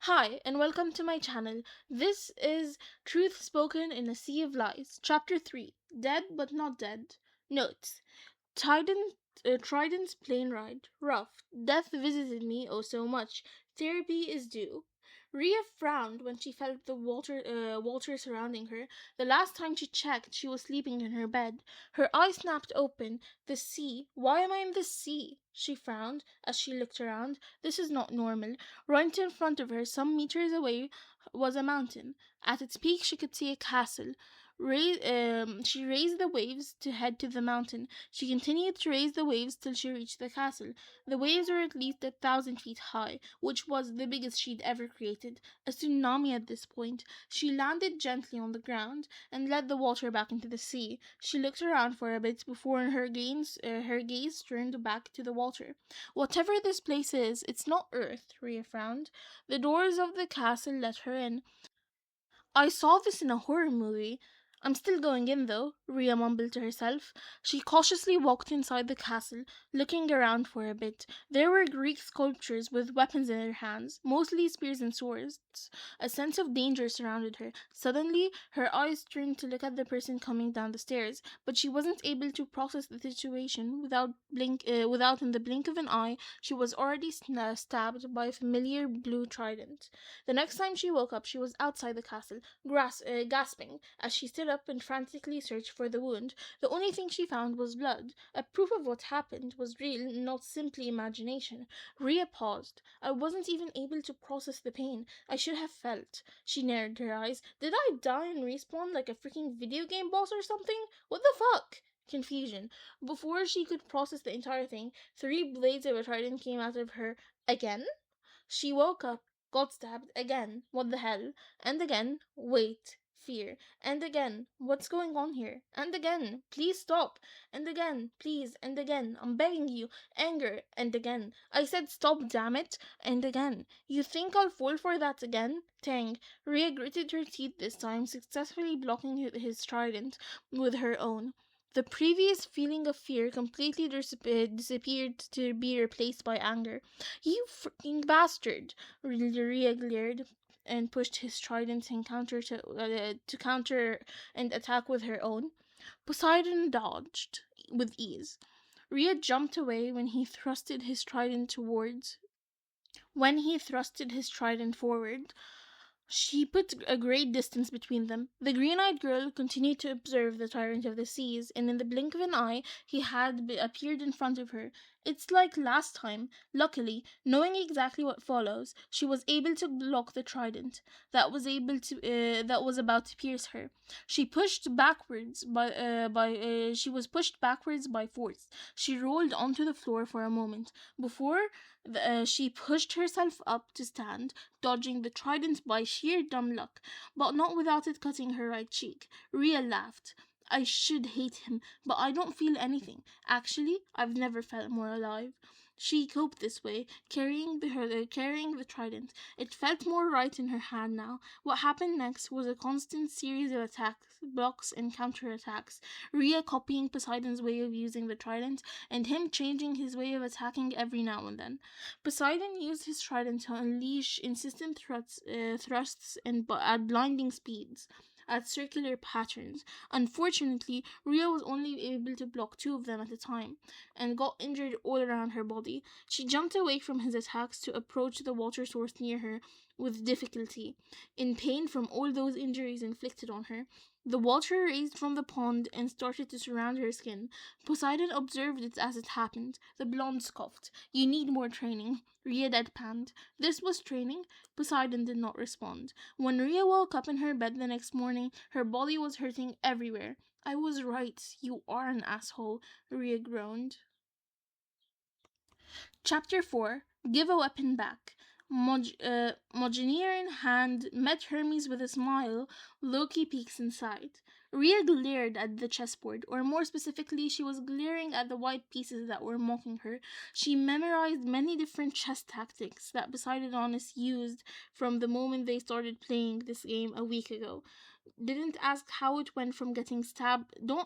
Hi, and welcome to my channel. This is Truth Spoken in a Sea of Lies, Chapter 3 Dead but Not Dead. Notes Trident's plane ride. Rough. Death visited me oh so much. Therapy is due. Rhea frowned when she felt the water surrounding her. The last time she checked, she was sleeping in her bed. Her eyes snapped open. The sea. Why am I in the sea? She frowned as she looked around. This is not normal. Right in front of her, some meters away, was a mountain. At its peak, she could see a castle. She raised the waves to head to the mountain. She continued to raise the waves till she reached the castle. The waves were at least 1,000 feet high, which was the biggest she'd ever created. A tsunami at this point. She landed gently on the ground and led the water back into the sea. She looked around for a bit before her gaze turned back to the water. Whatever this place is, it's not Earth, Rhea frowned. The doors of the castle let her in. I saw this in a horror movie. I'm still going in, though, Rhea mumbled to herself. She cautiously walked inside the castle, looking around for a bit. There were Greek sculptures with weapons in their hands, mostly spears and swords. A sense of danger surrounded her. Suddenly, her eyes turned to look at the person coming down the stairs, but she wasn't able to process the situation. Without in the blink of an eye, she was already stabbed by a familiar blue trident. The next time she woke up, she was outside the castle, gasping as she stood up and frantically searched for the wound. The only thing she found was blood. A proof of what happened was real, not simply imagination. Rhea paused. I wasn't even able to process the pain. I should have felt. She narrowed her eyes. Did I die and respawn like a freaking video game boss or something? What the fuck? Confusion. Before she could process the entire thing, 3 blades of a trident came out of her again. She woke up, got stabbed again. What the hell? And again, wait, fear. And again, what's going on here? And again, please stop. And again, please. And again, I'm begging you. Anger. And again, I said stop, damn it. And again, you think I'll fall for that again? Tang. Rhea gritted her teeth this time, successfully blocking his trident with her own. The previous feeling of fear completely disappeared to be replaced by anger. You freaking bastard! Rhea glared and pushed his trident and to counter and attack with her own. Poseidon dodged with ease. Rhea jumped away when he thrusted his trident forward. She put a great distance between them. The green-eyed girl continued to observe the tyrant of the seas, and in the blink of an eye he had appeared in front of her. It's like last time. Luckily, knowing exactly what follows, she was able to block the trident that was about to pierce her. She was pushed backwards by force. She rolled onto the floor for a moment before she pushed herself up to stand, dodging the trident by sheer dumb luck, but not without it cutting her right cheek. Rhea laughed. I should hate him, but I don't feel anything. Actually, I've never felt more alive. She coped this way, carrying the trident. It felt more right in her hand now. What happened next was a constant series of attacks, blocks, and counterattacks. Rhea copying Poseidon's way of using the trident, and him changing his way of attacking every now and then. Poseidon used his trident to unleash insistent thrusts at blinding speeds, at circular patterns. Unfortunately, Rhea was only able to block 2 of them at a time, and got injured all around her body. She jumped away from his attacks to approach the water source near her with difficulty, in pain from all those injuries inflicted on her. The water raised from the pond and started to surround her skin. Poseidon observed it as it happened. The blonde scoffed. You need more training. Rhea deadpanned. This was training? Poseidon did not respond. When Rhea woke up in her bed the next morning, her body was hurting everywhere. I was right. You are an asshole, Rhea groaned. Chapter 4 Give a Weapon Back. Mojnir in hand met Hermes with a smile. Loki peeks inside. Rhea glared at the chessboard, or more specifically, she was glaring at the white pieces that were mocking her. She memorized many different chess tactics that Poseidon used from the moment they started playing this game a week ago. Don't ask how it went from getting stabbed with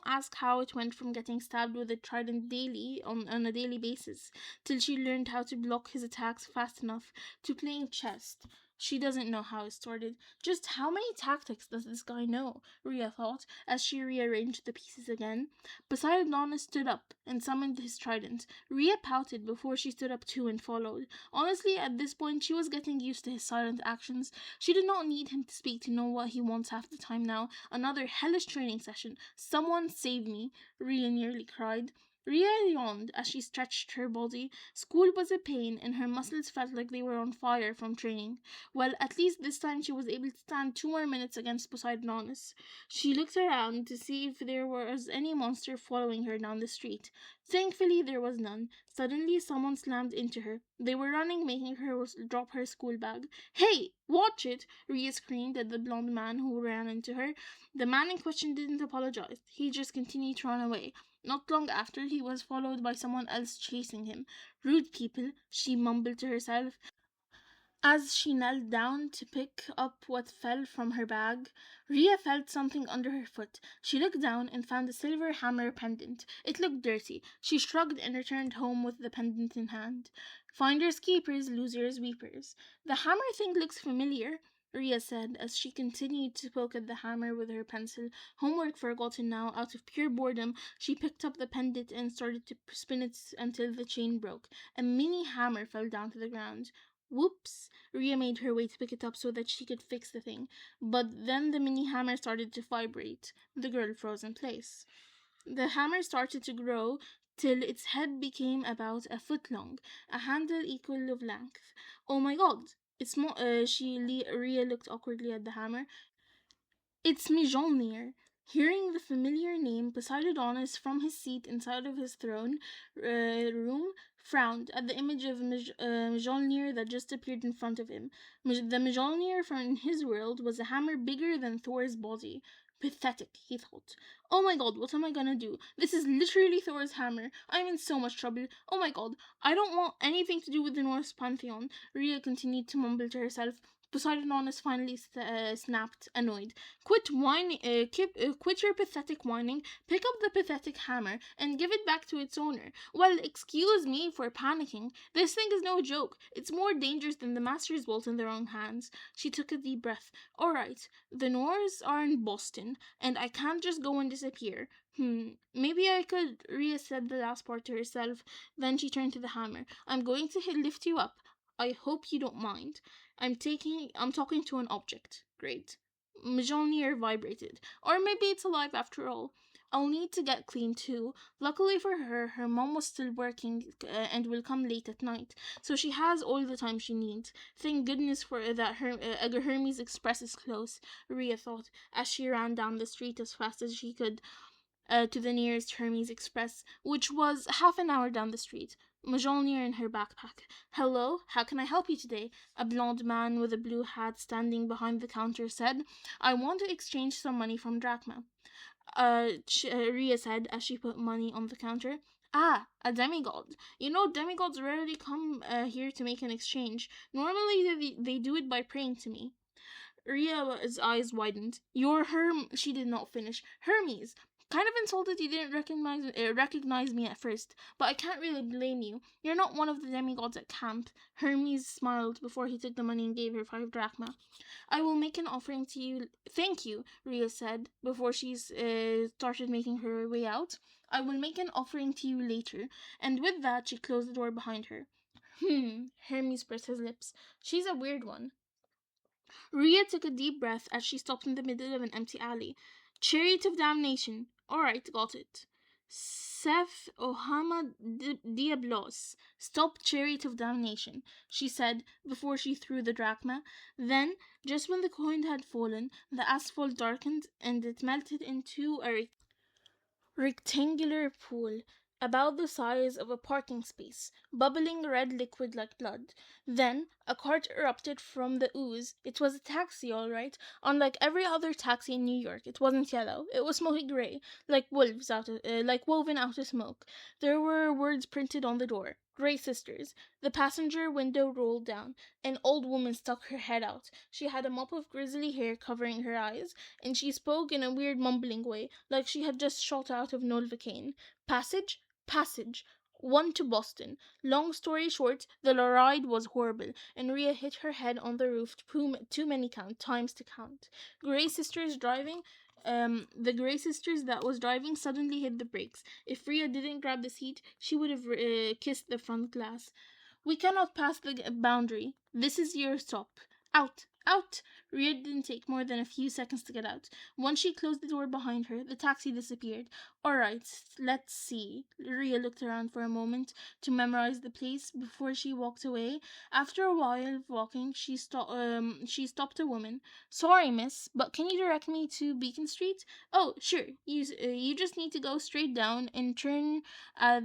a trident daily on a daily basis till she learned how to block his attacks fast enough to playing chess. She doesn't know how it started. Just how many tactics does this guy know? Rhea thought, as she rearranged the pieces again. Poseidon stood up and summoned his trident. Rhea pouted before she stood up too and followed. Honestly, at this point, she was getting used to his silent actions. She did not need him to speak to know what he wants half the time now. Another hellish training session. Someone save me, Rhea nearly cried. Rhea yawned as she stretched her body. School was a pain, and her muscles felt like they were on fire from training. Well, at least this time she was able to stand 2 more minutes against Poseidonus. She looked around to see if there was any monster following her down the street. Thankfully, there was none. Suddenly, someone slammed into her. They were running, making her drop her school bag. Hey, watch it! Rhea screamed at the blonde man who ran into her. The man in question didn't apologize. He just continued to run away. Not long after, he was followed by someone else chasing him. Rude people, she mumbled to herself as she knelt down to pick up what fell from her bag. Rhea felt something under her foot. She looked down and found a silver hammer pendant. It looked dirty. She shrugged and returned home with the pendant in hand. Finders keepers, losers weepers. The hammer thing looks familiar, Rhea said as she continued to poke at the hammer with her pencil. Homework forgotten now, out of pure boredom, she picked up the pendant and started to spin it until the chain broke. A mini hammer fell down to the ground. Whoops! Rhea made her way to pick it up so that she could fix the thing. But then the mini hammer started to vibrate. The girl froze in place. The hammer started to grow till its head became about a foot long, a handle equal of length. Oh my god! It's more. Rhea looked awkwardly at the hammer. It's Mjolnir. Hearing the familiar name, Poseidonus from his seat inside of his throne room frowned at the image of Mjolnir that just appeared in front of him. The Mjolnir from his world was a hammer bigger than Thor's body. Pathetic, he thought. Oh my god, what am I gonna do? This is literally Thor's hammer. I'm in so much trouble. Oh my god, I don't want anything to do with the Norse pantheon. Rhea continued to mumble to herself. Poseidonus finally snapped, annoyed. Quit whining, quit your pathetic whining, pick up the pathetic hammer, and give it back to its owner. Well, excuse me for panicking. This thing is no joke. It's more dangerous than the Master's Vault in their own hands. She took a deep breath. All right, the Norse are in Boston, and I can't just go and disappear. Maybe I could, Rhea said the last part to herself. Then she turned to the hammer. I'm going to lift you up. I hope you don't mind. I'm talking to an object. Great. Mjolnir vibrated. Or maybe it's alive after all. I'll need to get clean too. Luckily for her, her mom was still working and will come late at night, so she has all the time she needs. Thank goodness for that. Hermes Express is close, Rhea thought as she ran down the street as fast as she could to the nearest Hermes Express, which was half an hour down the street. Mjolnir in her backpack. Hello, how can I help you today? A blond man with a blue hat standing behind the counter said. I want to exchange some money from drachma. Rhea said as she put money on the counter. Ah, a demigod. You know, demigods rarely come here to make an exchange. Normally, they do it by praying to me. Rhea's eyes widened. You're She did not finish. Hermes. Kind of insulted you didn't recognize me at first, but I can't really blame you. You're not one of the demigods at camp. Hermes smiled before he took the money and gave her 5 drachma. I will make an offering to you. Thank you, Rhea said before she started making her way out. I will make an offering to you later. And with that, she closed the door behind her. Hermes pursed his lips. She's a weird one. Rhea took a deep breath as she stopped in the middle of an empty alley. Chariot of Damnation. Alright, got it. Seth Ohama Diablos. Stop Chariot of Damnation, she said before she threw the drachma. Then, just when the coin had fallen, the asphalt darkened and it melted into a rectangular pool about the size of a parking space, bubbling red liquid like blood. Then a cart erupted from the ooze. It was a taxi, all right. Unlike every other taxi in New York, it wasn't yellow. It was smoky gray, like like woven out of smoke. There were words printed on the door. Grey Sisters. The passenger window rolled down. An old woman stuck her head out. She had a mop of grizzly hair covering her eyes, and she spoke in a weird mumbling way, like she had just shot out of Novocaine. Passage? Passage. One to Boston. Long story short, the ride was horrible, and Ria hit her head on the roof too many times to count. Gray sisters driving. The Gray sisters that was driving suddenly hit the brakes. If Ria didn't grab the seat, she would have kissed the front glass. We cannot pass the boundary. This is your stop. Out! Out! Rhea didn't take more than a few seconds to get out. Once she closed the door behind her, the taxi disappeared. All right, let's see. Rhea looked around for a moment to memorize the place before she walked away. After a while of walking, she stopped a woman. Sorry, miss, but can you direct me to Beacon Street? Oh, sure. You just need to go straight down and turn right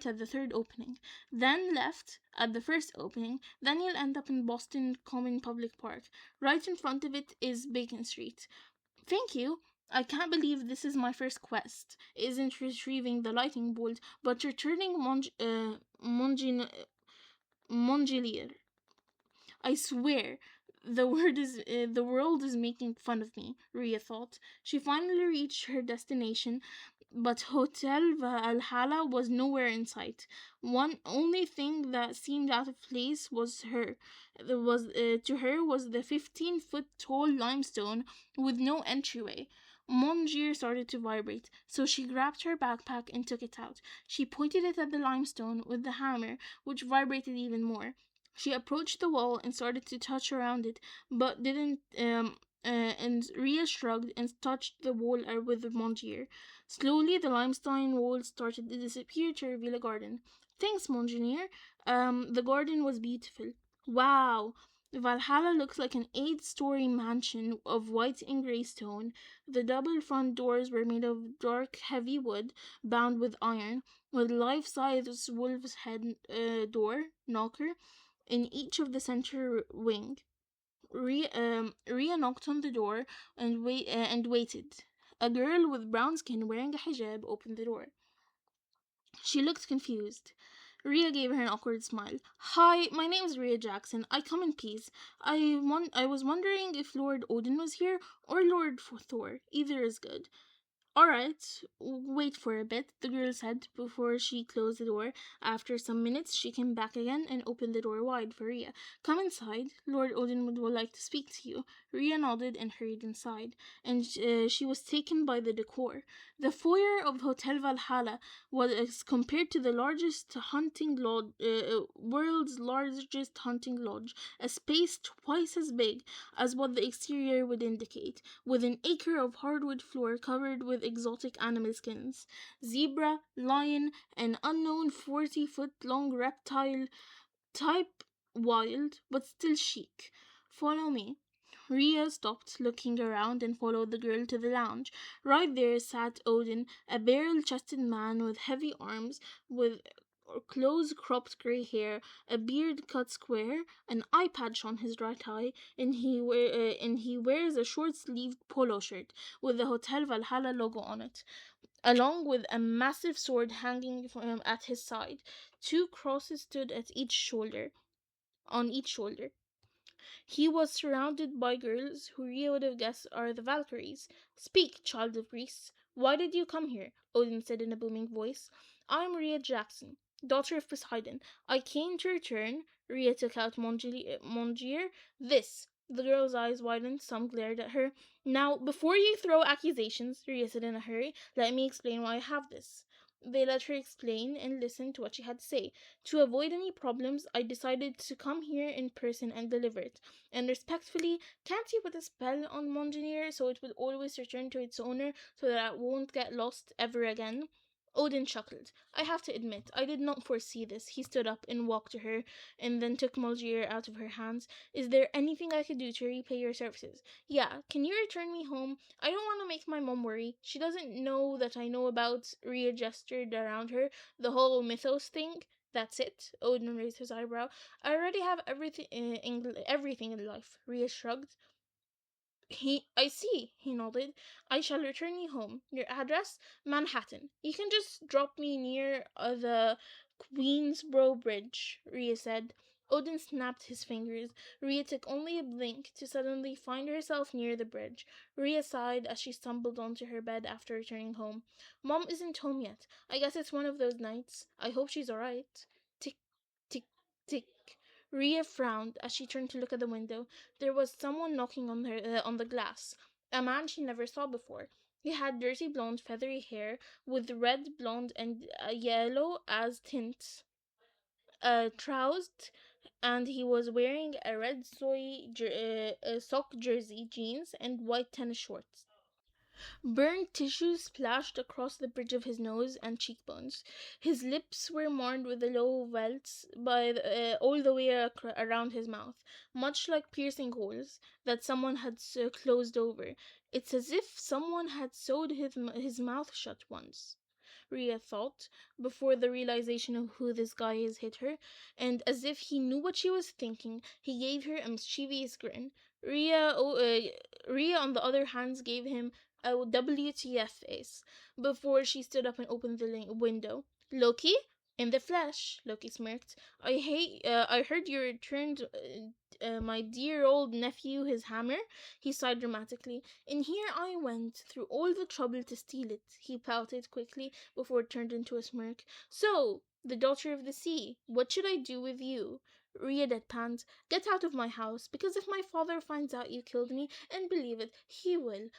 at the third opening. Then left at the first opening, then you'll end up in Boston Common Public Park. Right in front of it is Bacon Street. Thank you. I can't believe this is my first quest. It isn't retrieving the lightning bolt, but returning Mongilier. I swear, the world is making fun of me. Ria thought. She finally reached her destination, but Hotel Valhalla was nowhere in sight. One only thing that seemed out of place was her. There was To her was the 15-foot tall limestone with no entryway. Mongier started to vibrate, so she grabbed her backpack and took it out. She pointed it at the limestone with the hammer, which vibrated even more. She approached the wall and started to touch around it, but didn't. And Ria shrugged and touched the wall with Mongier. Slowly, the limestone wall started to disappear to reveal a garden. Thanks, Monseigneur. The garden was beautiful. Wow! Valhalla looks like an 8-story mansion of white and gray stone. The double front doors were made of dark, heavy wood, bound with iron, with life-size wolf's head door knocker in each of the center wing. Ria knocked on the door and waited. A girl with brown skin wearing a hijab opened the door. She looked confused. Ria gave her an awkward smile. Hi, my name's Ria Jackson. I come in peace. I was wondering if Lord Odin was here or Lord Thor. Either is good. All right, wait for a bit, the girl said before she closed the door. After some minutes, she came back again and opened the door wide for Ria. Come inside. Lord Odin would like to speak to you. Ria nodded and hurried inside, and she was taken by the decor. The foyer of Hotel Valhalla was as compared to the world's largest hunting lodge, a space twice as big as what the exterior would indicate, with an acre of hardwood floor covered with exotic animal skins. Zebra, lion, an unknown 40-foot long reptile type, wild but still chic. Follow me. Ria stopped, looking around, and followed the girl to the lounge. Right there sat Odin, a barrel-chested man with heavy arms, with close-cropped gray hair, a beard cut square, an eye patch on his right eye, and he wears a short-sleeved polo shirt with the Hotel Valhalla logo on it, along with a massive sword hanging from at his side. Two crosses stood on each shoulder. He was surrounded by girls who Ria would have guessed are the Valkyries. Speak, child of Greece. Why did you come here? Odin said in a booming voice. I'm Ria Jackson, daughter of Poseidon. I came to return. Ria took out Mongier. This. The girl's eyes widened. Some glared at her. Now, before you throw accusations, Ria said in a hurry, let me explain why I have this. They let her explain and listen to what she had to say. To avoid any problems, I decided to come here in person and deliver it. And respectfully, can't you put a spell on Mongenier so it will always return to its owner so that it won't get lost ever again? Odin chuckled. I have to admit, I did not foresee this. He stood up and walked to her, and then took Mulgier out of her hands. Is there anything I could do to repay your services? Yeah, can you return me home? I don't want to make my mom worry. She doesn't know that I know about Rhea gestured around her, the whole mythos thing. That's it. Odin raised his eyebrow. I already have everything in life. Rhea shrugged. I see, he nodded. I shall return you home. Your address? Manhattan. You can just drop me near the Queensboro Bridge, Rhea said. Odin snapped his fingers. Rhea took only a blink to suddenly find herself near the bridge. Rhea sighed as she stumbled onto her bed after returning home. Mom isn't home yet. I guess it's one of those nights. I hope she's alright. Tick, tick, tick. Rhea frowned as she turned to look at the window. There was someone knocking on the glass. A man she never saw before. He had dirty blonde feathery hair with red, blonde, and yellow as tints. Troused, and he was wearing a red sock jersey, jeans, and white tennis shorts. Burnt tissue splashed across the bridge of his nose and cheekbones. His lips were marred with the low welts all the way around his mouth, much like piercing holes that someone had closed over. It's as if someone had sewed his mouth shut once. Rhea thought, before the realization of who this guy is hit her, and as if he knew what she was thinking, he gave her a mischievous grin. Rhea, on the other hand, gave him a WTF face before she stood up and opened the window. Loki? In the flesh, Loki smirked. I heard you returned my dear old nephew his hammer. He sighed dramatically. And here I went through all the trouble to steal it, he pouted quickly before it turned into a smirk. So, the daughter of the sea, what should I do with you? Rhea deadpanned. Get out of my house, because if my father finds out you killed me, and believe it, he will,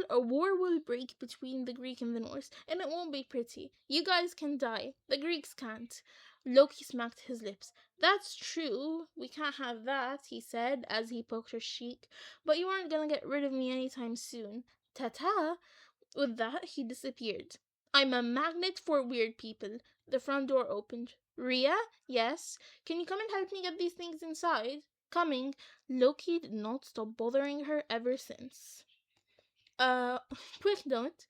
a war will break between the Greek and the Norse, and it won't be pretty. You guys can die. The Greeks can't. Loki smacked his lips. That's true. We can't have that, he said as he poked her cheek. But you aren't gonna get rid of me anytime soon. Ta-ta! With that, he disappeared. I'm a magnet for weird people. The front door opened. Rhea? Yes? Can you come and help me get these things inside? Coming. Loki did not stop bothering her ever since. Uh, quick note.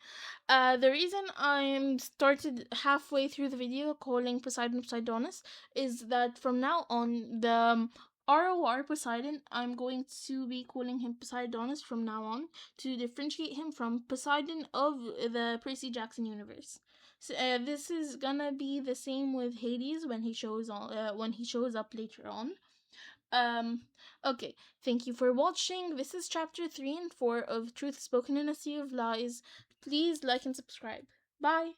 The reason I'm started halfway through the video calling Poseidon Poseidonus is that from now on, the ROR Poseidon, I'm going to be calling him Poseidonus from now on to differentiate him from Poseidon of the Percy Jackson universe. So, this is gonna be the same with Hades when he shows up later on. Um, okay, thank you for watching. This is chapter 3 and 4 of Truth Spoken in a Sea of Lies. Please like and subscribe. Bye.